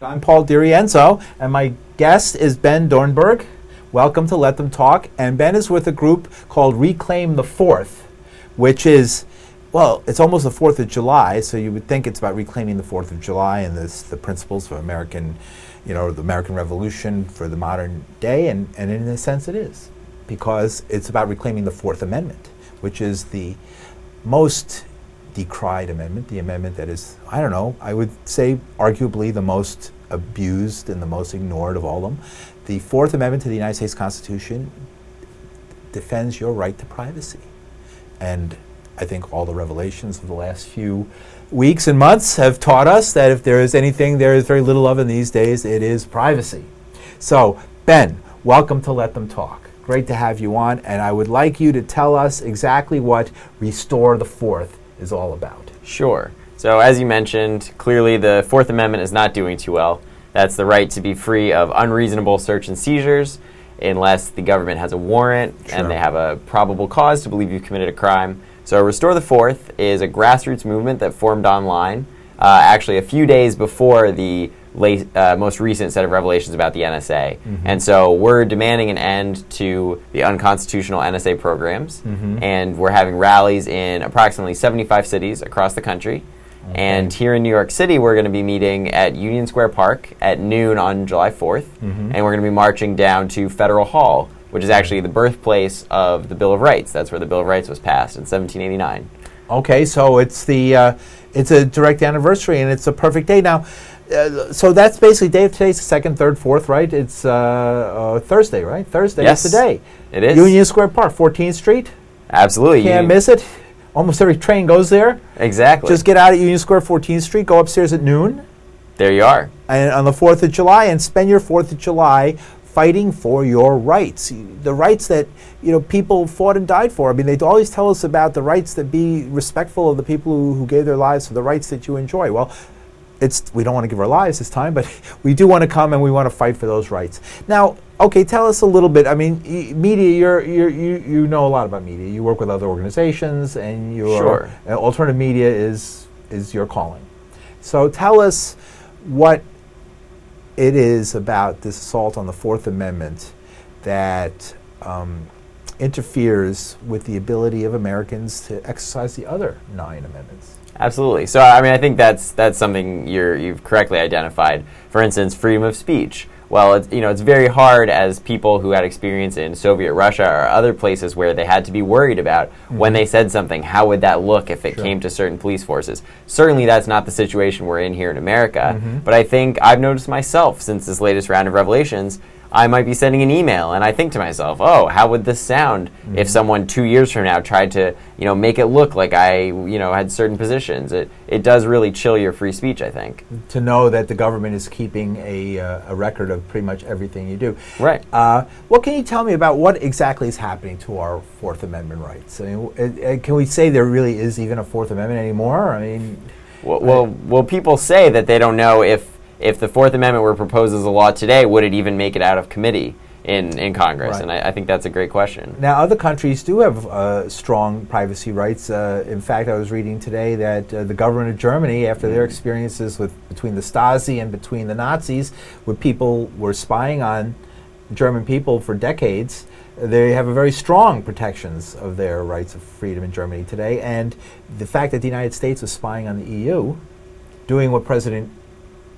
I'm Paul DiRienzo, and my guest is Ben Doernberg. Welcome to Let Them Talk. And Ben is with a group called Reclaim the Fourth, which is, well, it's almost the 4th of July, so you would think it's about reclaiming the 4th of July and the principles of American, the American Revolution for the modern day, and in a sense it is, because it's about reclaiming the Fourth Amendment, which is the most decried amendment, the amendment that is, I would say arguably the most abused and the most ignored of all of them. The Fourth Amendment to the United States Constitution defends your right to privacy. And I think all the revelations of the last few weeks and months have taught us that if there is anything there is very little of in these days, it is privacy. So, Ben, welcome to Let Them Talk. Great to have you on, and I would like you to tell us exactly what Restore the Fourth is all about. Sure. So as you mentioned, clearly the Fourth Amendment is not doing too well. That's the right to be free of unreasonable search and seizures unless the government has a warrant and they have a probable cause to believe you've committed a crime. So Restore the Fourth is a grassroots movement that formed online actually a few days before the most recent set of revelations about the NSA. And so we're demanding an end to the unconstitutional NSA programs, and we're having rallies in approximately 75 cities across the country. And here in New York City, we're going to be meeting at Union Square Park at noon on July 4th, and we're going to be marching down to Federal Hall, which is actually the birthplace of the Bill of Rights. That's where the Bill of Rights was passed in 1789. Okay, so it's a direct anniversary, and it's a perfect day. Now, so that's basically day of today's the 2nd, 3rd, 4th, right? It's Thursday, right? Thursday is the day. It is. Union Square Park, 14th Street. Absolutely. Can't miss it. Almost every train goes there. Exactly. Just get out at Union Square, 14th Street, go upstairs at noon. There you are. And on the 4th of July, and spend your 4th of July fighting for your rights. The rights that people fought and died for. I mean, they always tell us about the rights that be respectful of the people who gave their lives for the rights that you enjoy. Well, we don't want to give our lives this time, but we do want to come and we want to fight for those rights. Now, okay, tell us a little bit. I mean, media. You know a lot about media. You work with other organizations, and alternative media is your calling. So tell us what it is about this assault on the Fourth Amendment that interferes with the ability of Americans to exercise the other 9 amendments. Absolutely. So, I mean, I think that's something you've correctly identified. For instance, freedom of speech. Well, it's very hard as people who had experience in Soviet Russia or other places where they had to be worried about when they said something, how would that look if it came to certain police forces. Certainly that's not the situation we're in here in America, but I think I've noticed myself since this latest round of revelations, I might be sending an email and I think to myself, oh, how would this sound if someone 2 years from now tried to, make it look like I, had certain positions. It does really chill your free speech, I think. To know that the government is keeping a record of pretty much everything you do. Right. What can you tell me about what exactly is happening to our Fourth Amendment rights? I mean, can we say there really is even a Fourth Amendment anymore? I mean, well, people say that they don't know if the Fourth Amendment were proposed as a law today, would it even make it out of committee in Congress? Right. And I think that's a great question. Now, other countries do have strong privacy rights. In fact, I was reading today that the government of Germany, after their experiences between the Stasi and between the Nazis, where people were spying on German people for decades, they have a very strong protections of their rights of freedom in Germany today. And the fact that the United States was spying on the EU, doing what President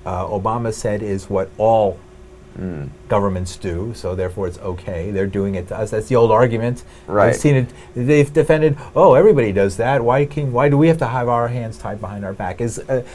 Obama said is what all governments do, so therefore it's okay. They're doing it to us. That's the old argument. Right. I've seen it. They've defended, everybody does that. Why do we have to have our hands tied behind our back? Is the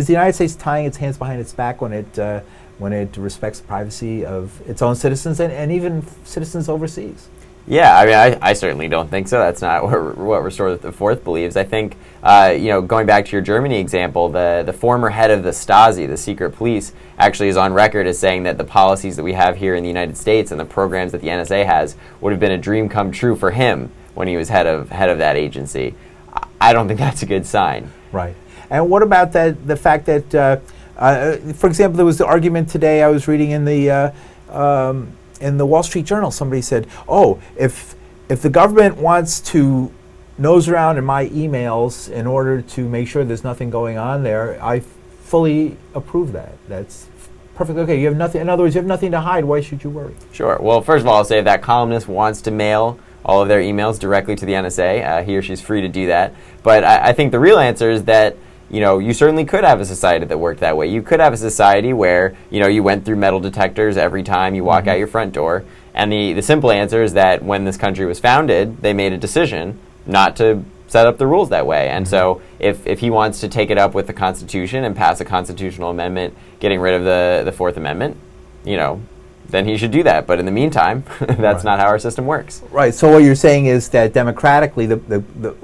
United States tying its hands behind its back when it respects the privacy of its own citizens and even citizens overseas? Yeah, I mean, I certainly don't think so. That's not what Restore the Fourth believes. I think, going back to your Germany example, the former head of the Stasi, the secret police, actually is on record as saying that the policies that we have here in the United States and the programs that the NSA has would have been a dream come true for him when he was head of that agency. I don't think that's a good sign. Right. And what about the fact that, for example, there was the argument today I was reading in the Wall Street Journal, somebody said, if the government wants to nose around in my emails in order to make sure there's nothing going on there, I fully approve that. That's perfect. Okay, you have nothing. In other words, you have nothing to hide. Why should you worry? Sure. Well, first of all, I'll say if that columnist wants to mail all of their emails directly to the NSA, he or she's free to do that. But I think the real answer is that, you certainly could have a society that worked that way. You could have a society where, you went through metal detectors every time you walk out your front door. And the simple answer is that when this country was founded, they made a decision not to set up the rules that way. And so if he wants to take it up with the Constitution and pass a constitutional amendment getting rid of the Fourth Amendment, then he should do that. But in the meantime, that's not how our system works. Right. So what you're saying is that democratically,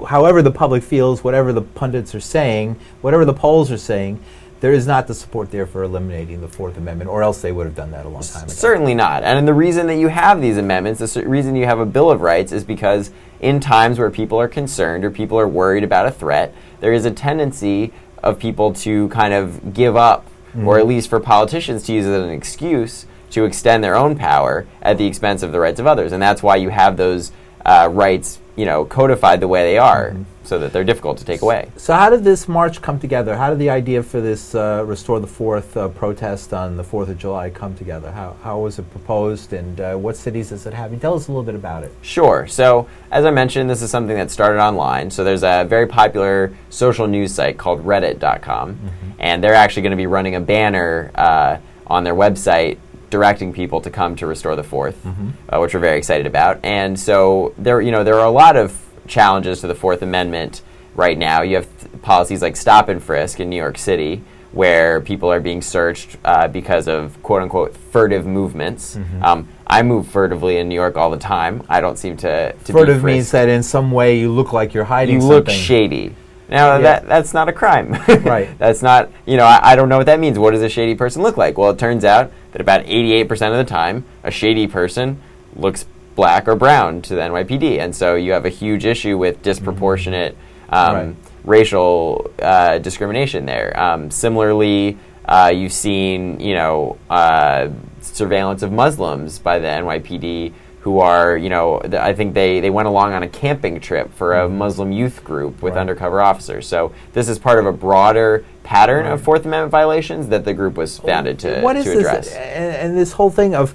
however the public feels, whatever the pundits are saying, whatever the polls are saying, there is not the support there for eliminating the Fourth Amendment, or else they would have done that a long time ago. Certainly not. And the reason that you have these amendments, the reason you have a Bill of Rights, is because in times where people are concerned or people are worried about a threat, there is a tendency of people to kind of give up, or at least for politicians to use it as an excuse to extend their own power at the expense of the rights of others. And that's why you have those rights, codified the way they are, so that they're difficult to take away. So how did this march come together? How did the idea for this Restore the Fourth protest on the 4th of July come together? How was it proposed, and what cities does it have? Tell us a little bit about it. Sure. So, as I mentioned, this is something that started online. So there's a very popular social news site called Reddit.com, and they're actually going to be running a banner on their website directing people to come to Restore the Fourth, which we're very excited about. And so there are a lot of challenges to the Fourth Amendment right now. You have policies like stop and frisk in New York City, where people are being searched because of quote-unquote furtive movements. I move furtively in New York all the time. I don't seem to furtive be frisked. means that in some way you look like you're hiding something. You look shady. Now, that's not a crime. Right. That's not, I don't know what that means. What does a shady person look like? Well, it turns out that about 88% of the time, a shady person looks black or brown to the NYPD. And so you have a huge issue with disproportionate racial discrimination there. Similarly, you've seen, surveillance of Muslims by the NYPD who are, I think they went along on a camping trip for a Muslim youth group with undercover officers. So this is part of a broader pattern of Fourth Amendment violations that the group was founded to address. This, and this whole thing of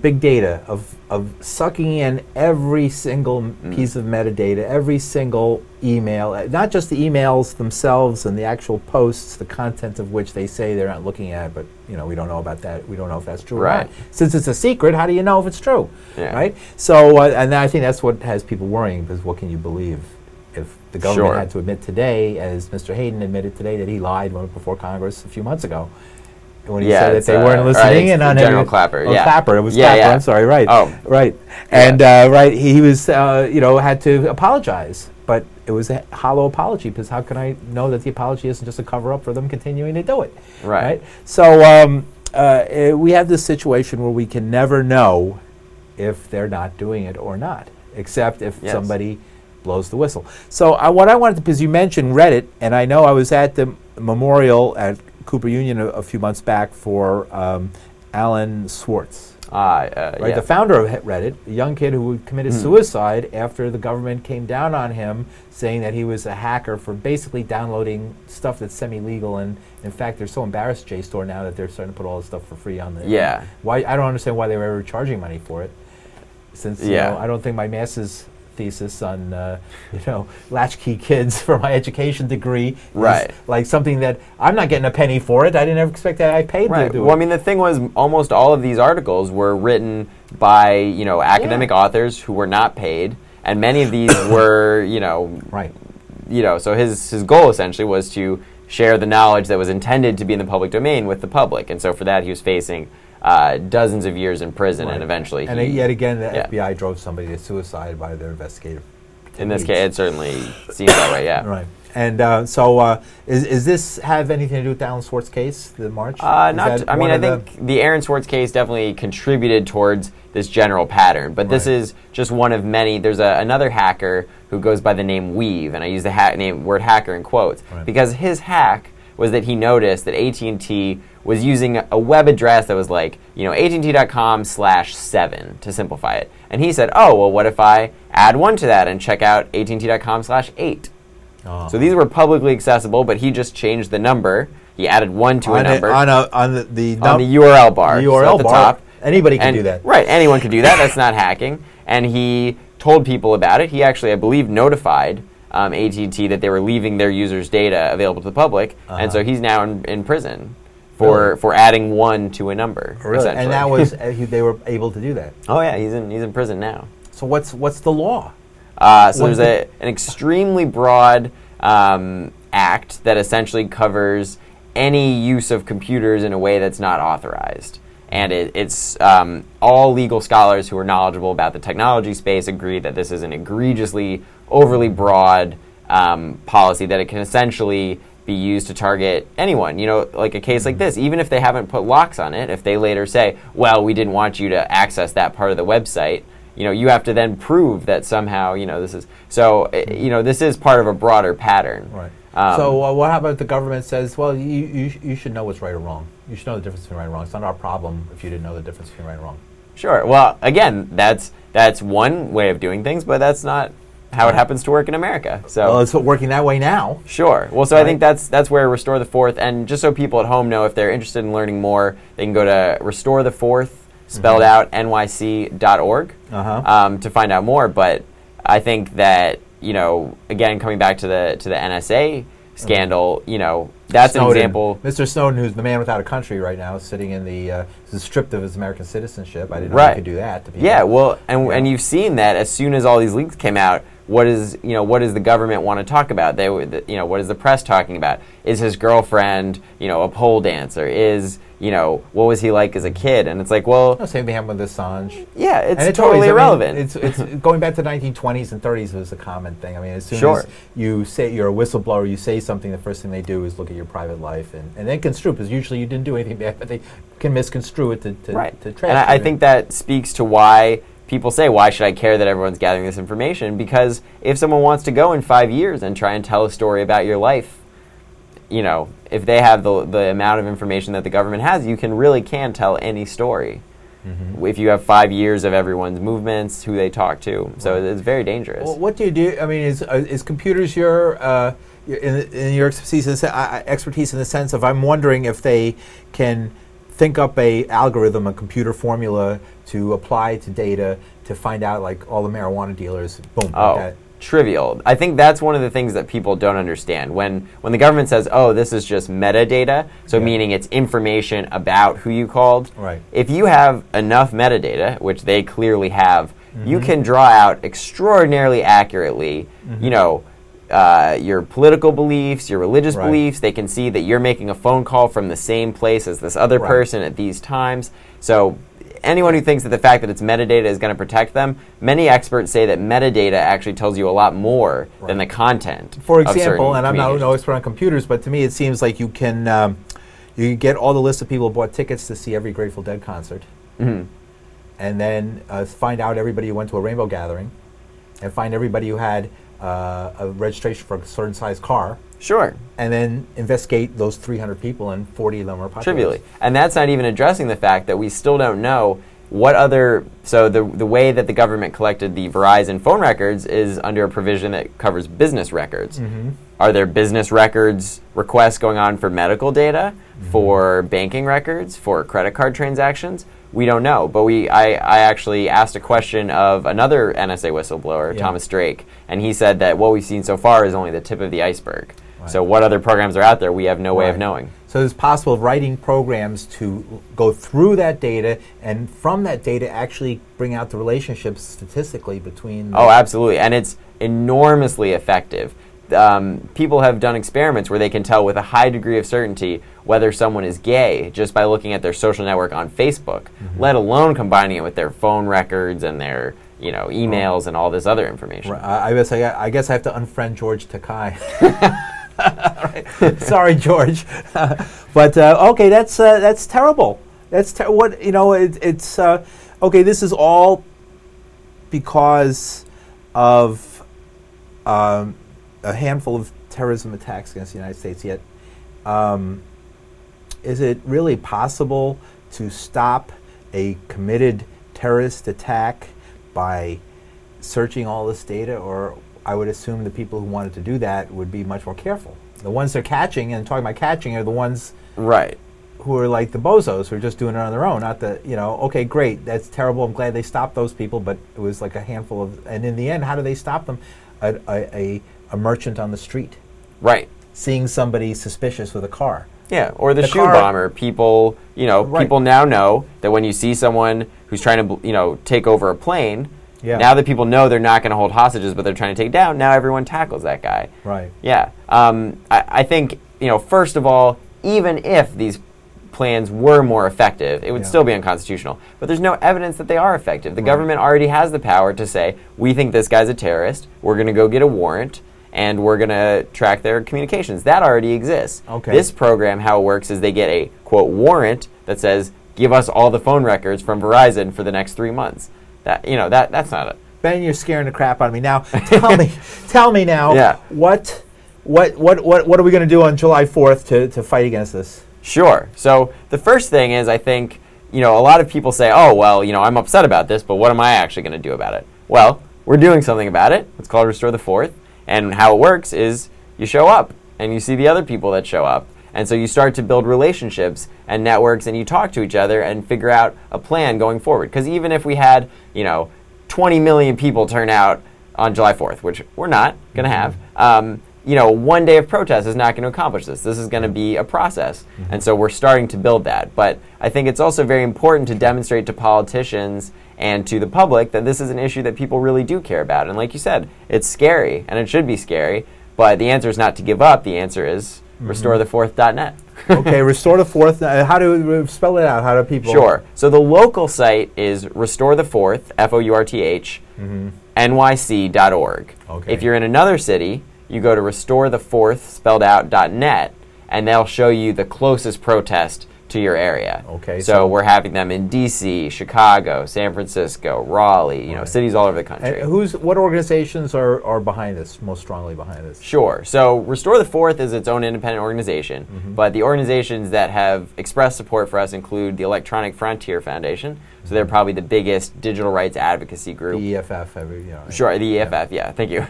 big data, of sucking in every single piece of metadata, every single email, not just the emails themselves and the actual posts, the content of which they say they're not looking at, but we don't know about that. We don't know if that's true or not. Since it's a secret, how do you know if it's true? Right? So, and I think that's what has people worrying, because what can you believe? If the government had to admit today, as Mr. Hayden admitted today, that he lied before Congress a few months ago, when he said that they weren't listening, and on General Clapper, Clapper, it was Clapper. I'm sorry, right? Oh, right. And he was, had to apologize, but it was a hollow apology, because how can I know that the apology isn't just a cover up for them continuing to do it? Right. So we have this situation where we can never know if they're not doing it or not, except if somebody blows the whistle. So what I wanted to, because you mentioned Reddit, and I know I was at the memorial at Cooper Union a few months back for Alan Swartz, the founder of Reddit, a young kid who committed suicide after the government came down on him, saying that he was a hacker for basically downloading stuff that's semi-legal. And in fact, they're so embarrassed, JSTOR, now that they're starting to put all this stuff for free on the Why I don't understand why they were ever charging money for it, since I don't think my master's thesis on latchkey kids for my education degree is like something that I'm not getting a penny for it. I didn't ever expect that I paid to do it. Well, I mean, the thing was, almost all of these articles were written by academic authors who were not paid, and many of these were so his goal essentially was to share the knowledge that was intended to be in the public domain with the public, and so for that he was facing dozens of years in prison, and eventually yet again, the FBI drove somebody to suicide by their investigative techniques. In this case, it certainly seems that way, Right. And so is this have anything to do with the Alan Swartz case, the march? I think the Aaron Swartz case definitely contributed towards this general pattern, but this is just one of many. There's another hacker who goes by the name Weave, and I use the word hacker in quotes, because his hack was that he noticed that AT&T was using a web address that was like, AT&T.com/7 to simplify it. And he said, oh, well, what if I add 1 to that and check out AT&T.com/8? So these were publicly accessible, but he just changed the number He added 1 to a number on the on the URL bar. The URL so at the bar. top. Anybody can do that. Right, anyone can do that. That's not hacking. And he told people about it. He actually, I believe, notified AT&T that they were leaving their users' data available to the public, and so he's now in prison for adding 1 to a number. Really? And that was they were able to do that. Oh yeah, he's in prison now. So what's the law? So there's an extremely broad act that essentially covers any use of computers in a way that's not authorized. And it's all legal scholars who are knowledgeable about the technology space agree that this is an egregiously, overly broad policy, that it can essentially be used to target anyone. You know, like a case like this, even if they haven't put locks on it, if they later say, well, we didn't want you to access that part of the website, you know, you have to then prove that somehow, you know, this is, so, you know, this is part of a broader pattern. Right. So what happens if the government says, well, you should know what's right or wrong. You should know the difference between right and wrong. It's not our problem if you didn't know the difference between right and wrong. Sure. Well, again, that's one way of doing things, but that's not how it happens to work in America. So well, it's working that way now. Sure. Well, so right. I think that's where Restore the Fourth, and just so people at home know, if they're interested in learning more, they can go to Restore the Fourth, spelled out, nyc.org to find out more. But I think that, you know, again, coming back to the NSA scandal, you know, that's Snowden. An example. Mr. Snowden, who's the man without a country right now, sitting in the stripped of his American citizenship. I didn't know he could do that to people. Yeah, well, and you've seen that as soon as all these leaks came out, what does the government want to talk about? What is the press talking about? Is his girlfriend, you know, a pole dancer? Is, you know, what was he like as a kid? And it's like, well, no, same thing happened with Assange. Yeah, it's totally irrelevant. It's going back to the 1920s and 30s was a common thing. I mean, as soon as you say you're a whistleblower, you say something, the first thing they do is look at your private life and then construe, because usually you didn't do anything bad, but they can misconstrue it to trash. And I think that speaks to why people say, why should I care that everyone's gathering this information? Because if someone wants to go in 5 years and try and tell a story about your life, you know, if they have the amount of information that the government has, you really can tell any story. If you have 5 years of everyone's movements, who they talk to. So it's very dangerous. Well, what do you do? I mean, is computers your in your expertise in the sense of, I'm wondering if they can think up a algorithm, a computer formula to apply to data to find out, like, all the marijuana dealers, boom, like that. Trivial. I think that's one of the things that people don't understand. When the government says, oh, this is just metadata, so meaning it's information about who you called, if you have enough metadata, which they clearly have, you can draw out extraordinarily accurately, you know, your political beliefs, your religious beliefs. They can see that you're making a phone call from the same place as this other person at these times. So anyone who thinks that the fact that it's metadata is going to protect them, many experts say that metadata actually tells you a lot more than the content. For example, and I'm not no expert on computers, but to me it seems like you can get all the list of people who bought tickets to see every Grateful Dead concert, and then find out everybody who went to a Rainbow Gathering, and find everybody who had a registration for a certain size car. Sure. And then investigate those 300 people, and 40 of them are populated. Trivially. And that's not even addressing the fact that we still don't know what other... So the way that the government collected the Verizon phone records is under a provision that covers business records. Are there business records requests going on for medical data, for banking records, for credit card transactions? We don't know. But I actually asked a question of another NSA whistleblower, Thomas Drake, and he said that what we've seen so far is only the tip of the iceberg. So what other programs are out there, we have no way of knowing. So it's possible of writing programs to go through that data, and from that data actually bring out the relationships statistically between... Oh, absolutely. And it's enormously effective. People have done experiments where they can tell with a high degree of certainty whether someone is gay just by looking at their social network on Facebook, let alone combining it with their phone records and their emails and all this other information. I guess I have to unfriend George Takai. Sorry, George, but okay, that's terrible. That's it's okay. This is all because of a handful of terrorism attacks against the United States. Yet, is it really possible to stop a committed terrorist attack by searching all this data? Or I would assume the people who wanted to do that would be much more careful. The ones they're catching and talking about catching are the ones Right. who are like the bozos who are just doing it on their own. Not the, okay, great, that's terrible. I'm glad they stopped those people, but it was like a handful of. And in the end, how do they stop them? A merchant on the street, Right. seeing somebody suspicious with a car. Yeah, or the shoe car- bomber. People, Right. people now know that when you see someone who's trying to, take over a plane, now that people know they're not going to hold hostages, but they're trying to take down, now everyone tackles that guy. Right. Yeah. I think, first of all, even if these plans were more effective, it would still be unconstitutional. But there's no evidence that they are effective. The government already has the power to say, we think this guy's a terrorist, we're going to go get a warrant, and we're going to track their communications. That already exists. Okay. This program, how it works is they get a, quote, warrant that says, give us all the phone records from Verizon for the next 3 months. That's not it. Ben, you're scaring the crap out of me now. Tell me now. Yeah. What are we going to do on July 4th to fight against this? Sure. So the first thing is, I think, a lot of people say, oh, well, I'm upset about this, but what am I actually going to do about it? Well, we're doing something about it. It's called Restore the Fourth. And how it works is you show up and you see the other people that show up. And so you start to build relationships and networks and you talk to each other and figure out a plan going forward. Because even if we had, 20 million people turn out on July 4th, which we're not going to have, one day of protest is not going to accomplish this. This is going to be a process. And so we're starting to build that. But I think it's also very important to demonstrate to politicians and to the public that this is an issue that people really do care about. And like you said, it's scary, and it should be scary, but the answer is not to give up. The answer is restorethefourth.net. Okay, Restore the Fourth. How do spell it out? How do people? Sure. So the local site is Restore the Fourth, FOURTH, NYC.org. Okay. If you're in another city, you go to restorethefourth, spelled out, .net, and they'll show you the closest protest to your area. Okay. So we're having them in D.C., Chicago, San Francisco, Raleigh, cities all over the country. And what organizations are behind this, most strongly behind this? Sure. So Restore the Fourth is its own independent organization, but the organizations that have expressed support for us include the Electronic Frontier Foundation. So they're probably the biggest digital rights advocacy group. The EFF. Sure, the EFF, thank you.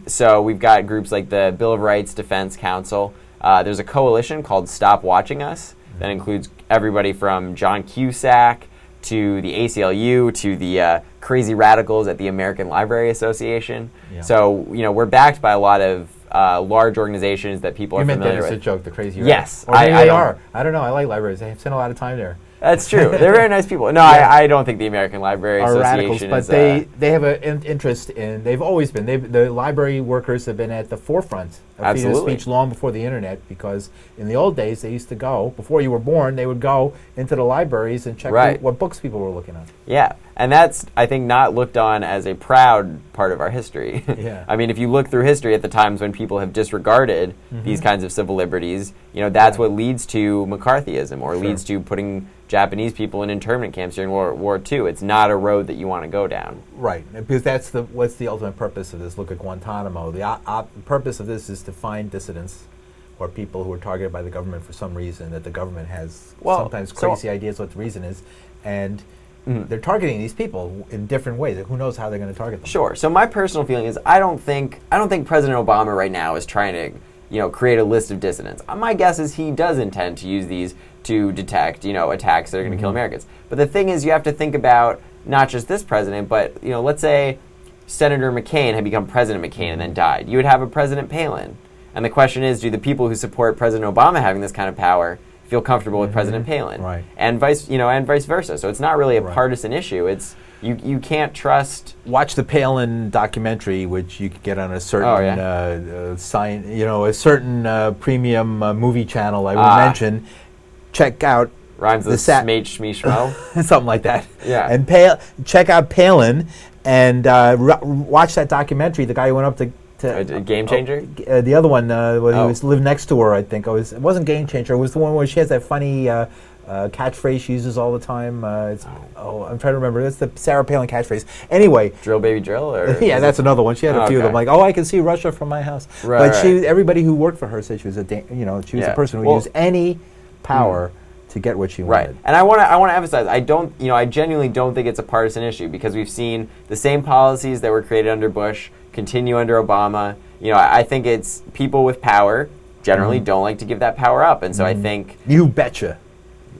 So we've got groups like the Bill of Rights Defense Council. There's a coalition called Stop Watching Us that includes everybody from John Cusack to the ACLU to the crazy radicals at the American Library Association. Yeah. So, we're backed by a lot of large organizations that people are familiar with. You meant that as a joke, the crazy Yes. Or maybe they are. I don't know. I like libraries. I have spent a lot of time there. That's true. They're very nice people. No, I don't think the American Library Association radicals, but they have an interest in. They've always been. The library workers have been at the forefront of freedom of speech long before the internet. Because in the old days, they used to go before you were born. They would go into the libraries and check what books people were looking at. Yeah, and that's, I think, not looked on as a proud part of our history. Yeah. I mean, if you look through history at the times when people have disregarded these kinds of civil liberties, that's what leads to McCarthyism or leads to putting Japanese people in internment camps during World War II. It's not a road that you want to go down. Right, because what's the ultimate purpose of this? Look at Guantanamo. The purpose of this is to find dissidents or people who are targeted by the government for some reason that the government has sometimes crazy ideas what the reason is, and they're targeting these people in different ways. Who knows how they're going to target them? Sure. So my personal feeling is I don't think President Obama right now is trying to create a list of dissidents. My guess is he does intend to use these to detect, attacks that are going to kill Americans. But the thing is, you have to think about not just this president, but, let's say Senator McCain had become President McCain and then died. You would have a President Palin. And the question is, do the people who support President Obama having this kind of power feel comfortable with President Palin? Right. And vice versa. So it's not really a partisan issue. It's you can't trust. Watch the Palin documentary, which you can get on a certain a certain premium movie channel I will mention. Check out Rhymes with Smate Shmee Shmo. Something like that. Yeah. And check out Palin and watch that documentary. The guy who went up to a Game Changer? The other one, he lived next to her, I think. It wasn't Game Changer. It was the one where she has that funny catchphrase she uses all the time. I'm trying to remember. That's the Sarah Palin catchphrase. Anyway. Drill Baby Drill? Or yeah, that's another one. She had a few of them. Like, I can see Russia from my house. Right, but everybody who worked for her said she was a person who used any power to get what she wanted. Right. And I want to emphasize, I genuinely don't think it's a partisan issue because we've seen the same policies that were created under Bush continue under Obama. I think it's people with power generally don't like to give that power up, and so I think you betcha.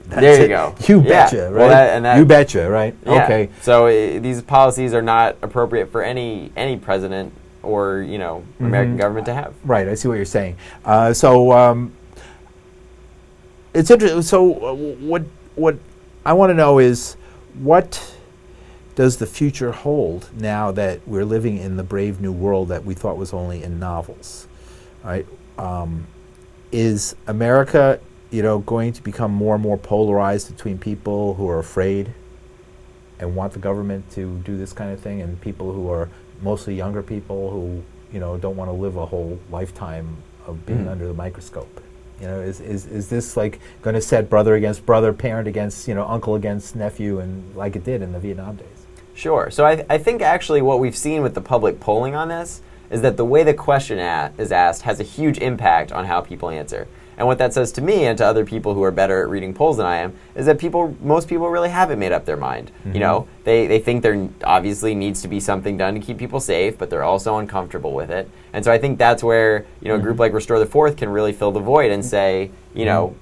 There you go. You betcha, right? Well, you betcha, right? Yeah. Okay. So these policies are not appropriate for any president or American government to have. Right. I see what you're saying. It's interesting. So what I want to know is, what does the future hold now that we're living in the brave new world that we thought was only in novels? Right? Is America, going to become more and more polarized between people who are afraid and want the government to do this kind of thing, and people who are mostly younger people who, don't want to live a whole lifetime of being under the microscope? Is this like going to set brother against brother, parent against, uncle against nephew, and like it did in the Vietnam days? Sure. So I think actually what we've seen with the public polling on this is that the way the question is asked has a huge impact on how people answer. And what that says to me and to other people who are better at reading polls than I am is that most people really haven't made up their mind. They think there obviously needs to be something done to keep people safe, but they're also uncomfortable with it. And so I think that's where a group like Restore the Fourth can really fill the void and say, So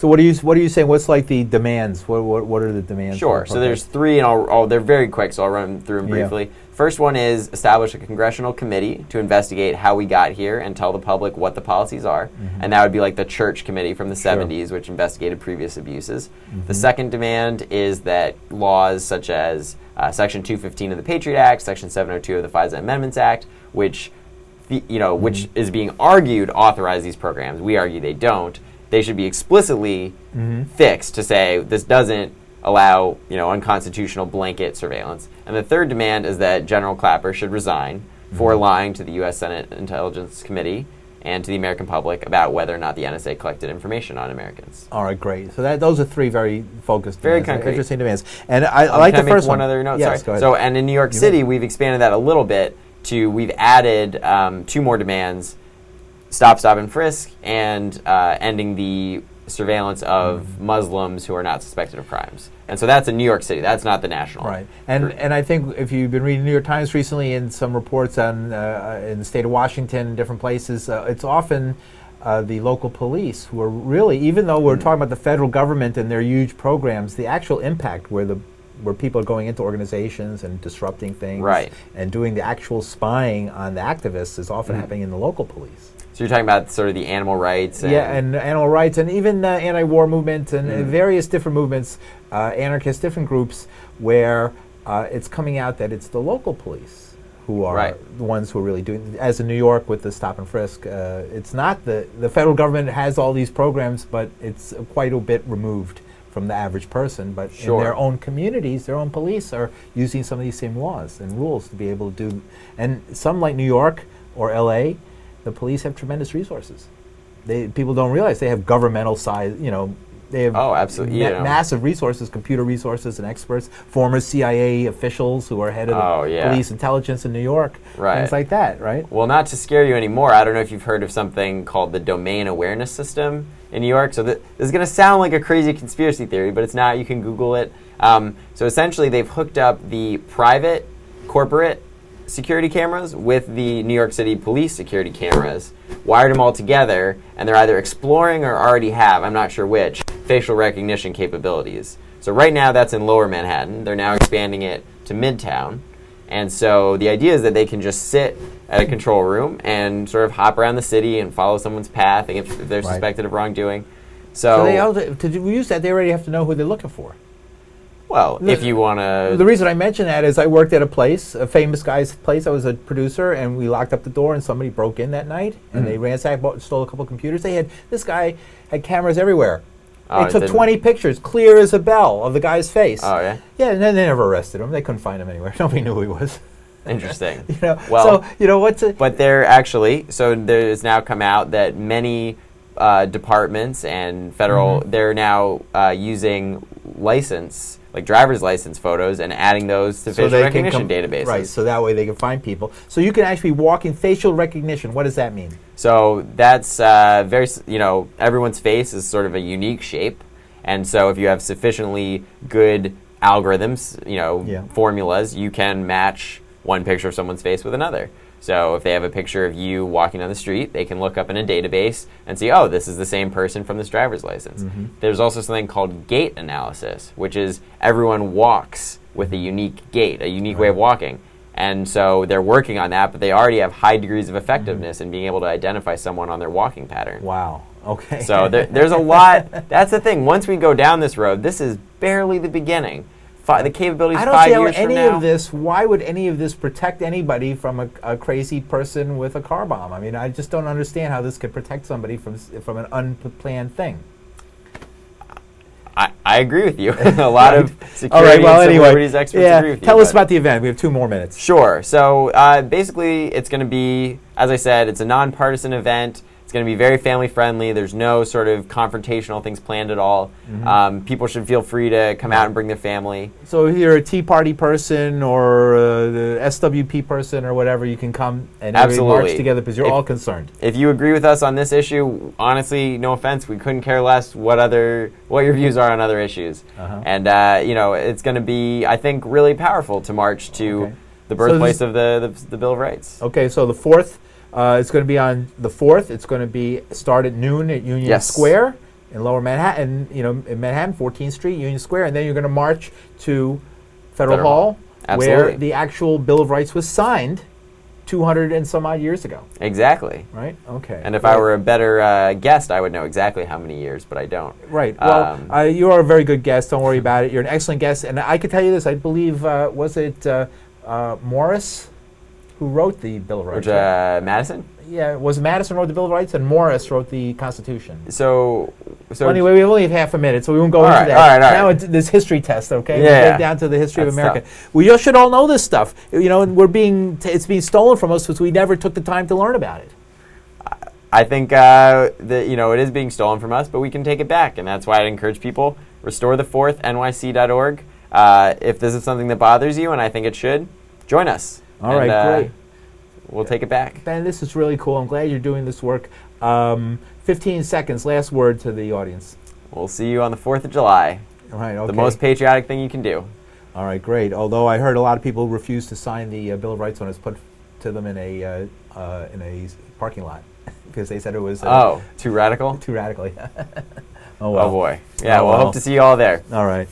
what are you saying? What's like the demands? What are the demands? Sure. So there's three, and they're very quick, so I'll run through them briefly. Yeah. First one is establish a congressional committee to investigate how we got here and tell the public what the policies are. And that would be like the Church Committee from the 70s, which investigated previous abuses. The second demand is that laws such as Section 215 of the Patriot Act, Section 702 of the FISA Amendments Act, which is being argued authorize these programs. We argue they don't. They should be explicitly fixed to say this doesn't allow unconstitutional blanket surveillance. And the third demand is that General Clapper should resign for lying to the U.S. Senate Intelligence Committee and to the American public about whether or not the NSA collected information on Americans. All right, great. So those are three very focused, very concrete, interesting demands. And I like the first one. One other note. Yes, sorry. go ahead. So, and in New York City, we've expanded that a little bit to we've added two more demands: stop, and frisk, and ending the surveillance of Muslims who are not suspected of crimes. And so that's in New York City. That's not the national. Right. And I think if you've been reading New York Times recently and some reports on in the state of Washington and different places, it's often the local police who are really, even though we're talking about the federal government and their huge programs, the actual impact where people are going into organizations and disrupting things and doing the actual spying on the activists is often happening in the local police. So you're talking about sort of the animal rights? And animal rights, and even anti-war movement and various different movements, anarchist, different groups, where it's coming out that it's the local police who are the ones who are really doing, as in New York with the stop and frisk, it's not the federal government has all these programs, but it's quite a bit removed from the average person, but in their own communities, their own police are using some of these same laws and rules to be able to do, and some like New York or LA, the police have tremendous resources. People don't realize they have governmental size, they have massive resources, computer resources and experts, former CIA officials who are head of the police intelligence in New York, things like that, right? Well, not to scare you anymore, I don't know if you've heard of something called the Domain Awareness System in New York. So this is going to sound like a crazy conspiracy theory, but it's not. You can Google it. So essentially, they've hooked up the private, corporate security cameras with the New York City police security cameras, wired them all together, and they're either exploring or already have, I'm not sure which, facial recognition capabilities. So right now that's in Lower Manhattan. They're now expanding it to Midtown. And so the idea is that they can just sit at a control room and sort of hop around the city and follow someone's path if they're suspected of wrongdoing. So to use that, they already have to know who they're looking for. Well, if you want to... The reason I mention that is I worked at a famous guy's place. I was a producer, and we locked up the door, and somebody broke in that night, and they ransacked, stole a couple computers. This guy had cameras everywhere. They took 20 pictures, clear as a bell, of the guy's face. Oh, yeah? Yeah, and then they never arrested him. They couldn't find him anywhere. Nobody knew who he was. Interesting. Well, so, what's it... But there's now come out that many departments and federal, they're now using driver's license photos and adding those to facial recognition databases. Right, so that way they can find people. So you can actually walk in facial recognition. What does that mean? So that's everyone's face is sort of a unique shape. And so if you have sufficiently good algorithms, formulas, you can match one picture of someone's face with another. So if they have a picture of you walking down the street, they can look up in a database and see, oh, this is the same person from this driver's license. There's also something called Gait Analysis, which is everyone walks with a unique gait, a unique way of walking. And so they're working on that, but they already have high degrees of effectiveness in being able to identify someone on their walking pattern. Wow. Okay. So there's a lot. That's the thing. Once we go down this road, this is barely the beginning. The capabilities 5 years from now. I don't see how any of this, why would any of this protect anybody from a crazy person with a car bomb? I mean, I just don't understand how this could protect somebody from an unplanned thing. I agree with you. A lot of security All right, well, and civil anyway, liberties experts agree with you. Tell us about the event. We have 2 more minutes. Sure. So basically, it's going to be, as I said, it's a nonpartisan event. It's going to be very family-friendly. There's no sort of confrontational things planned at all. People should feel free to come out and bring their family. So if you're a Tea Party person or the SWP person or whatever, you can come and march together because you're all concerned. If you agree with us on this issue, honestly, no offense, we couldn't care less what your views are on other issues. And it's going to be, I think, really powerful to march to the birthplace of the Bill of Rights. Okay, so the 4th. It's going to be on the 4th. It's going to be start at noon at Union Square in Lower Manhattan, in Manhattan, 14th Street, Union Square, and then you're going to march to Federal Hall, where the actual Bill of Rights was signed 200 and some odd years ago. Exactly. Right? Okay. And if I were a better guest, I would know exactly how many years, but I don't. Right. Well, you are a very good guest. Don't worry about it. You're an excellent guest. And I could tell you this. I believe, was it Morris who wrote the Bill of Rights? Madison? Yeah, was Madison wrote the Bill of Rights and Morris wrote the Constitution. So anyway, we only have half a minute, so we won't go into that. All right. Now it's this history test, okay? Yeah. We'll get down to the history of America. Tough. We should all know this stuff. And it's being stolen from us because we never took the time to learn about it. I think that it is being stolen from us, but we can take it back, and that's why I'd encourage people, restorethefourthnyc.org. If this is something that bothers you, and I think it should, join us. All right, great. We'll take it back. Ben, this is really cool. I'm glad you're doing this work. 15 seconds, last word to the audience. We'll see you on the 4th of July. All right, okay. The most patriotic thing you can do. All right, great. Although I heard a lot of people refuse to sign the Bill of Rights when it's put to them in a parking lot because they said it was... too radical? Too radical, yeah. Oh, boy. Yeah, we'll hope to see you all there. All right.